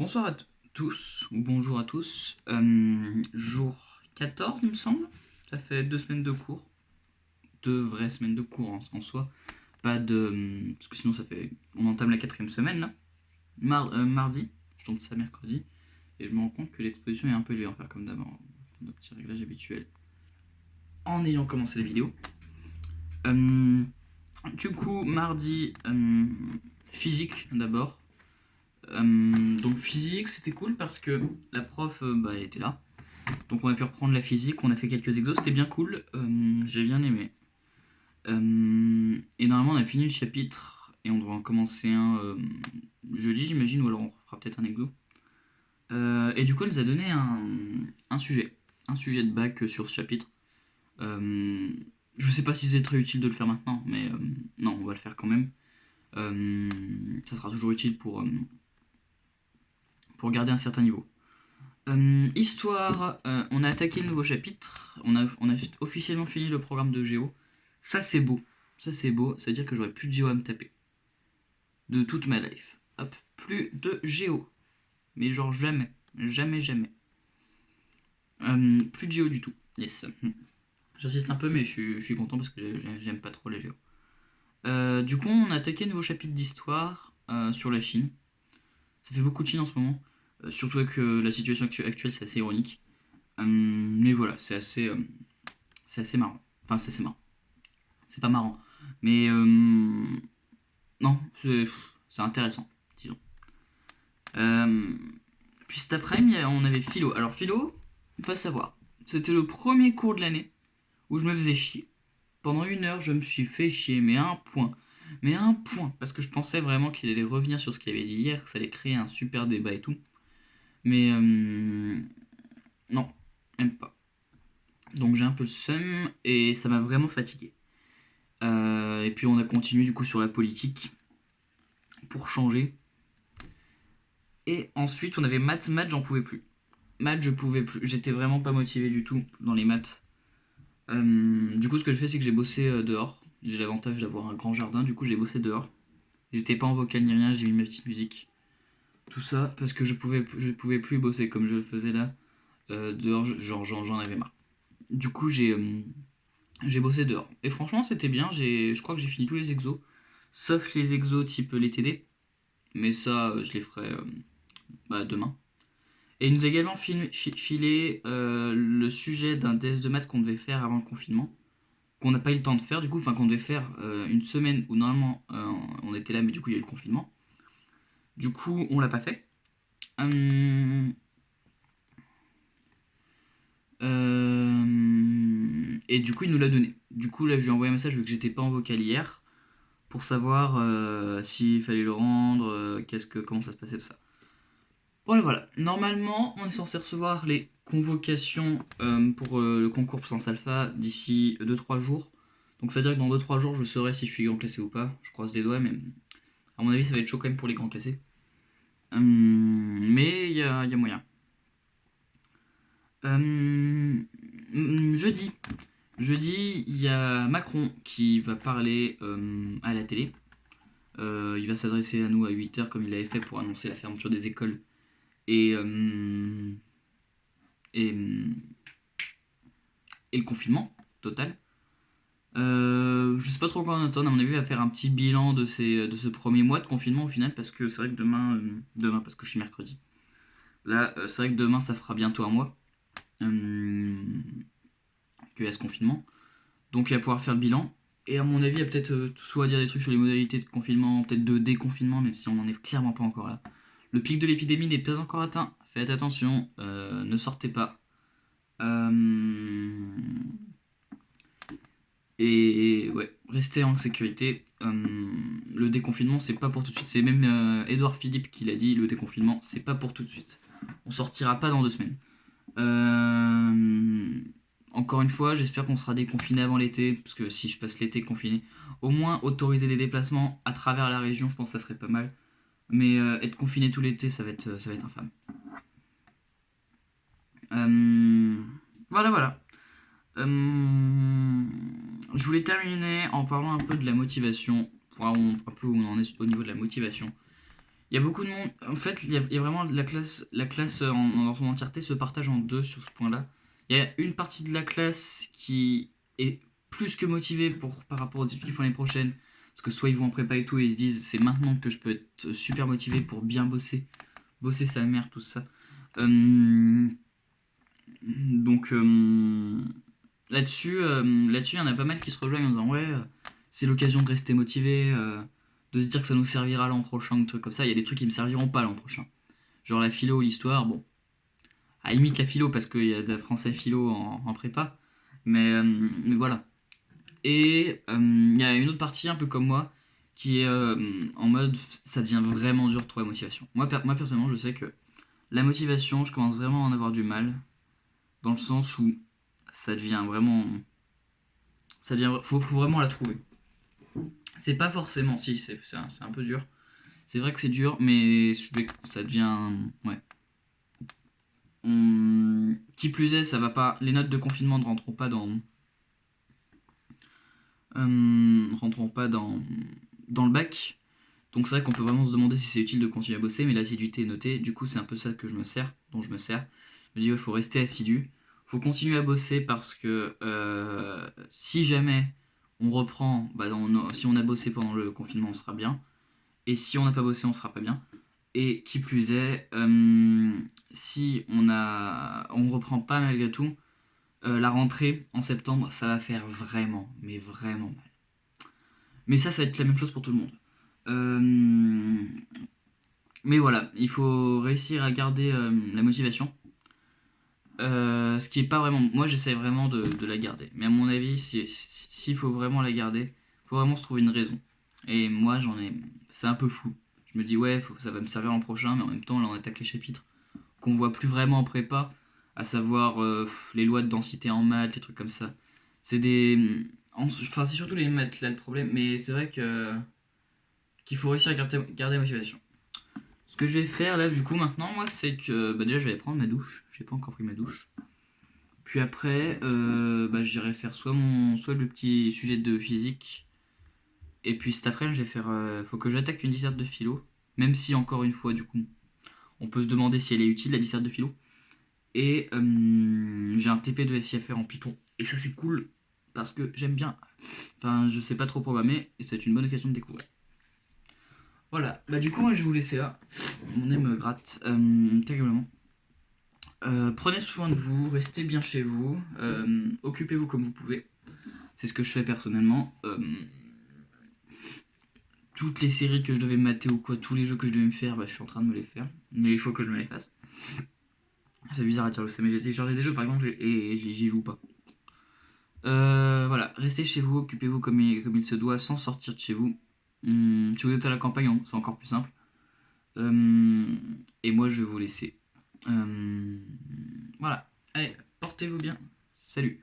Bonsoir à tous, ou bonjour à tous. Jour 14, il me semble. Ça fait 2 semaines de cours. 2 vraies semaines de cours en soi. Pas de. Parce que sinon, ça fait. On entame la 4e semaine là. Mardi, je tourne ça mercredi. Et je me rends compte que l'exposition est un peu élevée. On va faire comme d'abord. Nos petits réglages habituels. En ayant commencé la vidéo. Euh, du coup, mardi, physique d'abord. Donc physique c'était cool parce que la prof elle était là. Donc on a pu reprendre la physique, on a fait quelques exos, c'était bien cool, j'ai bien aimé. Et normalement on a fini le chapitre et on devrait en commencer un jeudi j'imagine, ou alors on fera peut-être un exo. Et du coup elle nous a donné un sujet, de bac sur ce chapitre. Je sais pas si c'est très utile de le faire maintenant, mais non on va le faire quand même. Ça sera toujours utile pour garder un certain niveau. Histoire, on a attaqué le nouveau chapitre, on a officiellement fini le programme de Géo. Ça c'est beau, ça veut dire que j'aurai plus de Géo à me taper. De toute ma life. Hop, plus de Géo. Mais genre jamais, jamais, jamais. Plus de Géo du tout, yes. J'insiste un peu mais je suis content parce que j'aime pas trop les Géo. Du coup on a attaqué le nouveau chapitre d'histoire sur la Chine. Ça fait beaucoup de Chine en ce moment. Surtout avec la situation actuelle, c'est assez ironique. Mais voilà, c'est assez marrant. Enfin, c'est assez marrant. C'est pas marrant. Mais non, c'est intéressant, disons. Euh, Puis cet après-midi, on avait philo. Alors philo, faut savoir, c'était le premier cours de l'année où je me faisais chier. Pendant 1 heure, je me suis fait chier, mais à un point. Mais à un point, parce que je pensais vraiment qu'il allait revenir sur ce qu'il avait dit hier, que ça allait créer un super débat et tout. Mais non, même pas. Donc j'ai un peu le seum et ça m'a vraiment fatigué. Et puis on a continué du coup sur la politique pour changer. Et ensuite on avait maths, j'en pouvais plus. Maths je pouvais plus, j'étais vraiment pas motivé du tout dans les maths. Du coup ce que je fais c'est que j'ai bossé dehors. J'ai l'avantage d'avoir un grand jardin, du coup j'ai bossé dehors. J'étais pas en vocal ni rien, j'ai mis ma petite musique. Tout ça parce que je pouvais plus bosser comme je le faisais là. Dehors, genre j'en avais marre. Du coup j'ai bossé dehors. Et franchement c'était bien, je crois que j'ai fini tous les exos. Sauf les exos type les TD. Mais ça je les ferai demain. Et il nous a également filé le sujet d'un DS de maths qu'on devait faire avant le confinement, qu'on n'a pas eu le temps de faire, du coup, enfin qu'on devait faire une semaine où normalement on était là, mais du coup il y a eu le confinement. Du coup, on l'a pas fait. Hum, et du coup, il nous l'a donné. Du coup, là, je lui ai envoyé un message vu que j'étais pas en vocal hier pour savoir s'il fallait le rendre, comment ça se passait tout ça. Voilà, voilà. Normalement, on est censé recevoir les convocations pour le concours Puissance Alpha d'ici 2-3 jours. Donc ça veut dire que dans 2-3 jours, je saurai si je suis grand classé ou pas. Je croise des doigts, mais à mon avis, ça va être chaud quand même pour les grands classés. Mais il y a moyen. Jeudi. Jeudi, il y a Macron qui va parler à la télé. Il va s'adresser à nous à 8h comme il l'avait fait pour annoncer la fermeture des écoles et, et, et le confinement total. Je sais pas trop quoi en attendre, à mon avis, il va faire un petit bilan de ce premier mois de confinement au final, parce que c'est vrai que demain parce que je suis mercredi. Là, c'est vrai que demain, ça fera bientôt un mois qu'il y a ce confinement. Donc il va pouvoir faire le bilan. Et à mon avis, il y a peut-être soit dire des trucs sur les modalités de confinement, peut-être de déconfinement, même si on n'en est clairement pas encore là. Le pic de l'épidémie n'est pas encore atteint. Faites attention, ne sortez pas. Euh, Et ouais, restez en sécurité. Le déconfinement, c'est pas pour tout de suite. C'est même Édouard Philippe qui l'a dit, le déconfinement, c'est pas pour tout de suite. On sortira pas dans 2 semaines. Euh, Encore une fois, j'espère qu'on sera déconfiné avant l'été, parce que si je passe l'été confiné, au moins autoriser des déplacements à travers la région, je pense que ça serait pas mal. Mais être confiné tout l'été, ça va être infâme. Voilà, voilà. Je voulais terminer en parlant un peu de la motivation, pour voir un peu où on en est au niveau de la motivation. Il y a beaucoup de monde. En fait, il y a vraiment la classe dans son entièreté se partage en deux sur ce point-là. Il y a une partie de la classe qui est plus que motivée par rapport aux objectifs l'année prochaine. Parce que soit ils vont en prépa et tout et ils se disent c'est maintenant que je peux être super motivé pour bien bosser sa mère, tout ça. Donc là-dessus, il y en a pas mal qui se rejoignent en disant ouais, c'est l'occasion de rester motivé, de se dire que ça nous servira l'an prochain, des trucs comme ça. Il y a des trucs qui me serviront pas l'an prochain. Genre la philo ou l'histoire, bon. À la limite la philo parce qu'il y a de la français philo en prépa. Mais voilà. Et il y a une autre partie un peu comme moi qui est en mode ça devient vraiment dur de trouver la motivation. Moi personnellement, je sais que la motivation, je commence vraiment à en avoir du mal. Dans le sens où ça devient vraiment. Faut vraiment la trouver. C'est pas forcément. Si, c'est un peu dur. C'est vrai que c'est dur, mais ça devient. Ouais. Qui plus est, ça va pas. Les notes de confinement ne rentreront pas dans le bac. Donc c'est vrai qu'on peut vraiment se demander si c'est utile de continuer à bosser, mais l'assiduité est notée. Du coup, c'est un peu ça que je me sers, dont je me sers. Je me dis, il faut rester assidu. Faut continuer à bosser parce que si jamais on reprend, si on a bossé pendant le confinement, on sera bien. Et si on n'a pas bossé, on sera pas bien. Et qui plus est, si on reprend pas malgré tout, la rentrée en septembre, ça va faire vraiment, mais vraiment mal. Mais ça va être la même chose pour tout le monde. Euh, mais voilà, il faut réussir à garder la motivation. Ce qui est pas vraiment. Moi, j'essaie vraiment de la garder. Mais à mon avis, s'il faut vraiment la garder, il faut vraiment se trouver une raison. Et moi, j'en ai. C'est un peu flou. Je me dis, ouais, ça va me servir l'an prochain, mais en même temps, là, on attaque les chapitres qu'on voit plus vraiment en prépa, à savoir les lois de densité en maths, les trucs comme ça. C'est des. Enfin, c'est surtout les maths, là, le problème. Mais c'est vrai qu'il faut réussir à garder la motivation. Ce que je vais faire là du coup maintenant moi c'est que déjà je vais aller prendre ma douche. J'ai pas encore pris ma douche. Puis après j'irai faire soit le petit sujet de physique. Et puis cet après je vais faire faut que j'attaque une disserte de philo. Même si encore une fois du coup on peut se demander si elle est utile la disserte de philo. Et j'ai un TP de SIFR en Python. Et ça c'est cool parce que j'aime bien. Enfin je sais pas trop programmer et c'est une bonne occasion de découvrir. Voilà, bah du coup moi je vais vous laisser là. Mon nez me gratte terriblement. Prenez soin de vous, restez bien chez vous, occupez-vous comme vous pouvez. C'est ce que je fais personnellement. Toutes les séries que je devais mater ou quoi, tous les jeux que je devais me faire, je suis en train de me les faire. Mais il faut que je me les fasse. C'est bizarre à dire le mais j'ai téléchargé des jeux par exemple et j'y joue pas. Voilà, restez chez vous, occupez-vous comme il se doit sans sortir de chez vous. Si vous êtes à la campagne, c'est encore plus simple. Et moi je vais vous laisser. Voilà, allez, portez-vous bien. Salut.